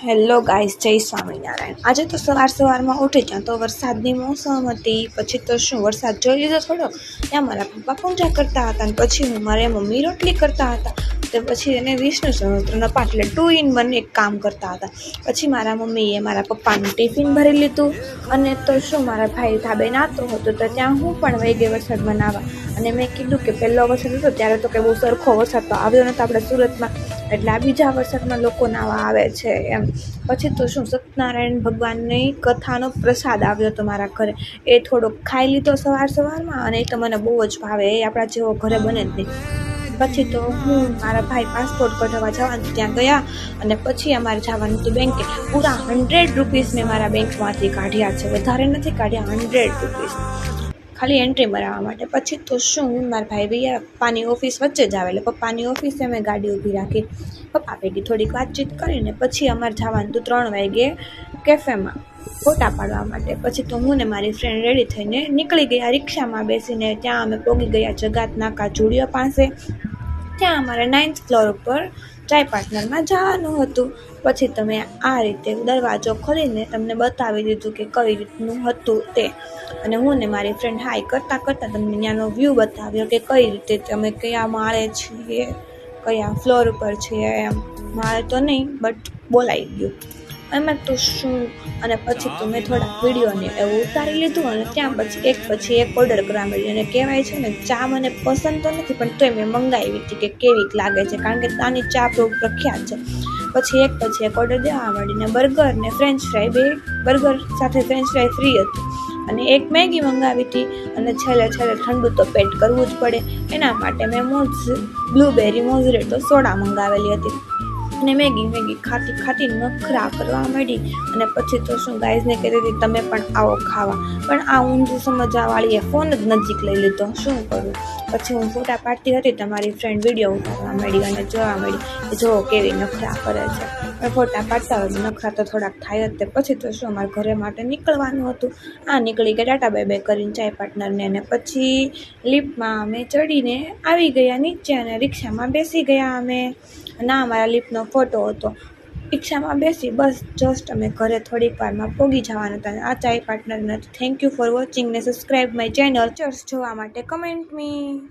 Hello guys, જય સ્વામિનારાયણ। આજે તો સવારમાં ઉઠી ત્યાં તો વરસાદની મોસમ હતી। પછી તો શું વરસાદ જોઈ લીધો થોડો। ત્યાં મારા પપ્પા પૂજા કરતા હતા અને પછી મારે મમ્મી રોટલી કરતા હતા। તો પછી એને વિષ્ણુ સહસ્ત્રનો પાઠ એટલે 2 in 1 એક કામ કરતા હતા। પછી મારા મમ્મીએ મારા પપ્પાનું ટિફિન ભરી લીધું અને તો શું મારા ભાઈ ધાબે નાતો હતો તો ત્યાં હું પણ વહી ગઈ વરસાદમાં નાવા। અને મેં કીધું કે પહેલો વરસાદ હતો ત્યારે તો કે બહુ સરખો વરસાદ તો આવ્યો નહોતો આપણે સુરતમાં, એટલે આ બીજા વરસાદમાં લોકો નાવા આવે છે એમ। પછી તો શું સત્યનારાયણ ભગવાનની કથાનો પ્રસાદ આવ્યો હતો મારા ઘરે, એ થોડોક ખાઈ લીધો સવારમાં અને એ તો મને બહુ જ ભાવે, એ આપણા જેવો ઘરે બને જ નહીં। પછી તો હું મારા ભાઈ પાસપોર્ટ કઢાવવા જવાનું ત્યાં ગયા અને પછી અમારે જવાનું હતું બેંકે। પૂરા 100 રૂપીસ મેં મારા બેંકમાંથી કાઢ્યા છે, વધારે નથી કાઢ્યા, 100 રૂપીસ ખાલી એન્ટ્રી મરાવવા માટે। પછી તો શું મારા ભાઈ ભૈયા પપ્પાની ઓફિસ વચ્ચે જ આવે એટલે પપ્પાની ઓફિસે મેં ગાડી ઊભી રાખી, પપ્પા ભેગી થોડીક વાતચીત કરીને પછી અમારે જવાનું હતું 3 વાગે કેફેમાં ફોટા પાડવા માટે। પછી તો હું ને મારી ફ્રેન્ડ રેડી થઈને નીકળી ગયા રિક્ષામાં બેસીને। ત્યાં અમે પહોંચી ગયા જગાત નાકા જુડિયો પાસે। ત્યાં અમારે 9th ફ્લોર ઉપર ચાય પાર્ટનરમાં જવાનું હતું। પછી તમે આ રીતે દરવાજો ખોલીને તમને બતાવી દીધું કે કઈ રીતનું હતું તે, અને હું ને મારી ફ્રેન્ડ હાઈ કરતાં કરતાં તમને ત્યાંનો વ્યૂ બતાવ્યો કે કઈ રીતે તમે કયા માળે છીએ, કયા ફ્લોર ઉપર છીએ એમ। મારે તો નહીં બટ બોલાઈ ગયું એમાં તો શું। અને પછી તો મેં થોડાક વિડીયોને એવું ઉતારી લીધું અને ત્યાં પછી એક ઓર્ડર કરવા માંડી। અને કહેવાય છે ને, ચા મને પસંદ તો નથી પણ તોય મેં મંગાવી હતી કે કેવીક લાગે છે, કારણ કે ત્યાંની ચા બહુ પ્રખ્યાત છે। પછી એક ઓર્ડર દેવા માંડીને બર્ગર ને ફ્રેન્ચ ફ્રાય, બે બર્ગર સાથે ફ્રેન્ચ ફ્રાય ફ્રી હતું અને એક મેગી મંગાવી હતી। અને છેલ્લે ઠંડુ તો પેટ કરવું જ પડે, એના માટે મેં બ્લુબેરી મોઝરેટો સોડા મંગાવેલી હતી અને મેગી ખાતી નખરા કરવા માંડી। અને પછી તો શું ગાઈઝને કહેતી હતી તમે પણ આવો ખાવા, પણ આ ઊંધું સમજવાવાળીએ ફોન જ નજીક લઈ લીધો, શું કરું। પછી હું ફોટા પાડતી હતી તમારી ફ્રેન્ડ વિડીયો ઉતારવા માંડી અને જોવા માંડી કે જો કેવી નખરા કરે છે। પણ ફોટા પાડતા હોય નખરા તો થોડાક થાય જ તે। પછી તો શું અમારા ઘરે માટે નીકળવાનું હતું, નીકળી ગયા ટાટા બાય બાય કરીને ચાય પાર્ટનરને, અને પછી લિફ્ટમાં અમે ચડીને આવી ગયા નીચે અને રિક્ષામાં બેસી ગયા અમે। ના અમારા લિફ્ટનો ફોટો હતો, રિક્ષામાં બેસી બસ જસ્ટ અમે ઘરે થોડીક વારમાં પહોંચી જવાના હતા। આ ચાય પાર્ટનર નથી। થેન્ક યુ ફોર વોચિંગ ને સબસ્ક્રાઈબ માય ચેનલ। જોવા માટે કમેન્ટ મી।